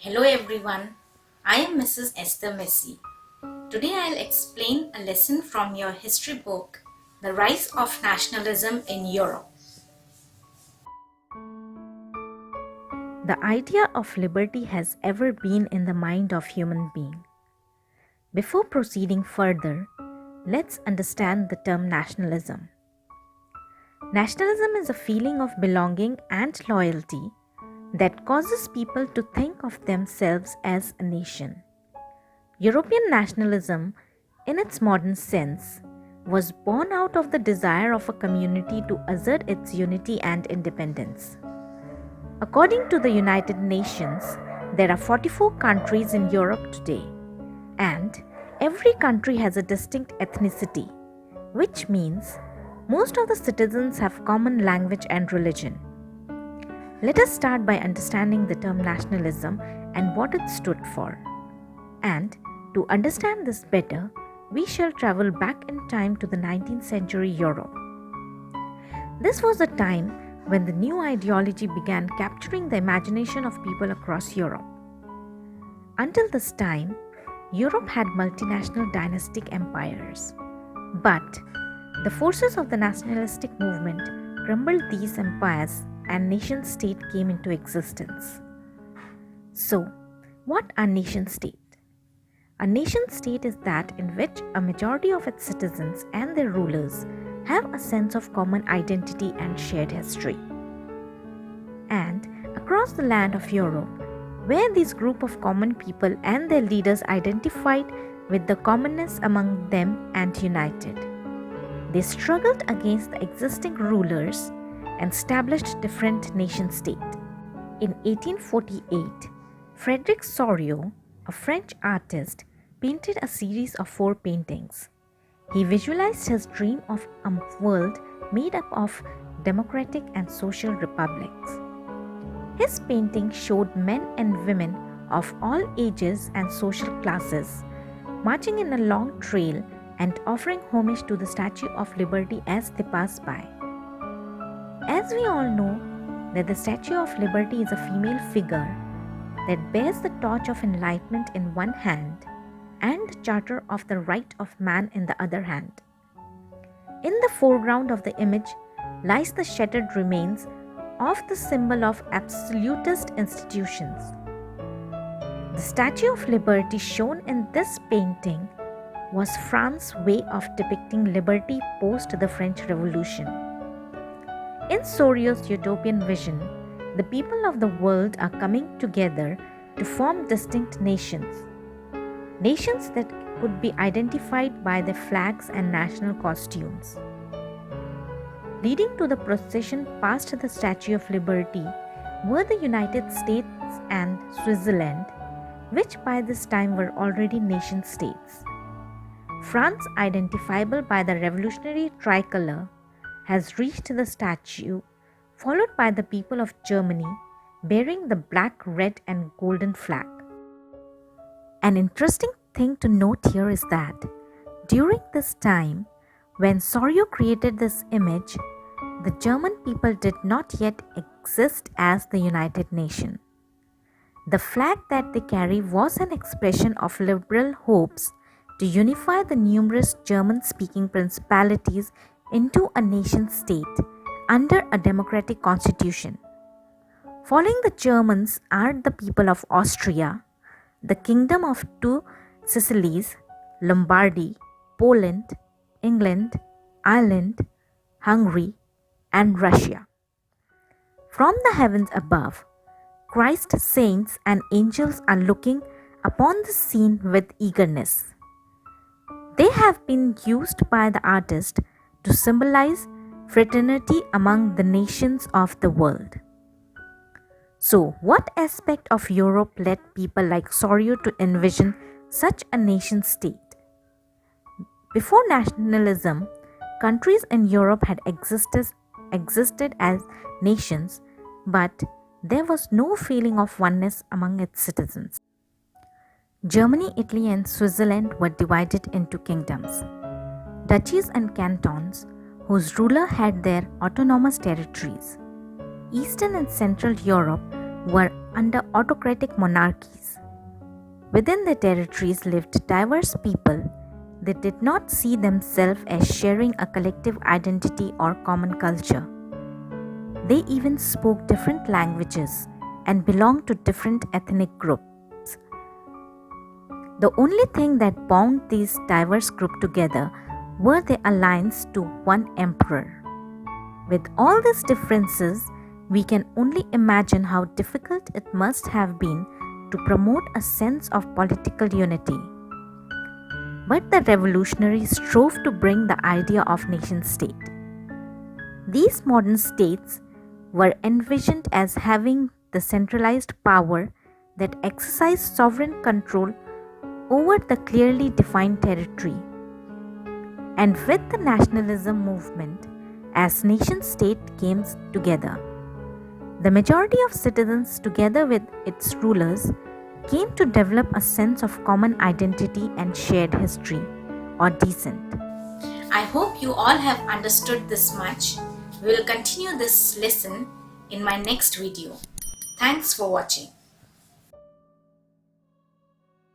Hello everyone, I am Mrs. Esther Massey. Today I'll explain a lesson from your history book, The Rise of Nationalism in Europe. The idea of liberty has ever been in the mind of human being. Before proceeding further, let's understand the term nationalism. Nationalism is a feeling of belonging and loyalty that causes people to think of themselves as a nation. European nationalism, in its modern sense, was born out of the desire of a community to assert its unity and independence. According to the United Nations, there are 44 countries in Europe today, and every country has a distinct ethnicity, which means most of the citizens have common language and religion. Let us start by understanding the term nationalism and what it stood for. And to understand this better, we shall travel back in time to the 19th century Europe. This was a time when the new ideology began capturing the imagination of people across Europe. Until this time, Europe had multinational dynastic empires. But the forces of the nationalistic movement crumbled these empires and nation-state came into existence. So, what are nation-state? A nation-state is that in which a majority of its citizens and their rulers have a sense of common identity and shared history. And across the land of Europe, where this group of common people and their leaders identified with the commonness among them and united, they struggled against the existing rulers and established different nation-states. In 1848, Frédéric Soriot, a French artist, painted a series of 4 paintings. He visualized his dream of a world made up of democratic and social republics. His painting showed men and women of all ages and social classes marching in a long trail and offering homage to the Statue of Liberty as they passed by. As we all know that the Statue of Liberty is a female figure that bears the torch of enlightenment in one hand and the charter of the right of man in the other hand. In the foreground of the image lies the shattered remains of the symbol of absolutist institutions. The Statue of Liberty shown in this painting was France's way of depicting liberty post the French Revolution. In Soriot's utopian vision, the people of the world are coming together to form distinct nations. Nations that could be identified by their flags and national costumes. Leading to the procession past the Statue of Liberty were the United States and Switzerland, which by this time were already nation-states. France, identifiable by the revolutionary tricolor, has reached the statue, followed by the people of Germany bearing the black, red, and golden flag. An interesting thing to note here is that during this time, when Soriot created this image, the German people did not yet exist as the United Nation. The flag that they carry was an expression of liberal hopes to unify the numerous German-speaking principalities into a nation-state under a democratic constitution. Following the Germans are the people of Austria, the Kingdom of Two Sicilies, Lombardy, Poland, England, Ireland, Hungary, and Russia. From the heavens above, Christ's saints and angels are looking upon the scene with eagerness. They have been used by the artist to symbolize fraternity among the nations of the world. So, what aspect of Europe led people like Soriot to envision such a nation-state? Before nationalism, countries in Europe had existed as nations, but there was no feeling of oneness among its citizens. Germany, Italy, and Switzerland were divided into kingdoms, duchies and cantons, whose ruler had their autonomous territories. Eastern and Central Europe were under autocratic monarchies. Within the territories lived diverse people that did not see themselves as sharing a collective identity or common culture. They even spoke different languages and belonged to different ethnic groups. The only thing that bound these diverse groups together were their alliance to one emperor. With all these differences, we can only imagine how difficult it must have been to promote a sense of political unity. But the revolutionaries strove to bring the idea of nation state. These modern states were envisioned as having the centralized power that exercised sovereign control over the clearly defined territory. And with the nationalism movement, as nation state came together, the majority of citizens, together with its rulers, came to develop a sense of common identity and shared history, or descent. I hope you all have understood this much. We will continue this lesson in my next video. Thanks for watching.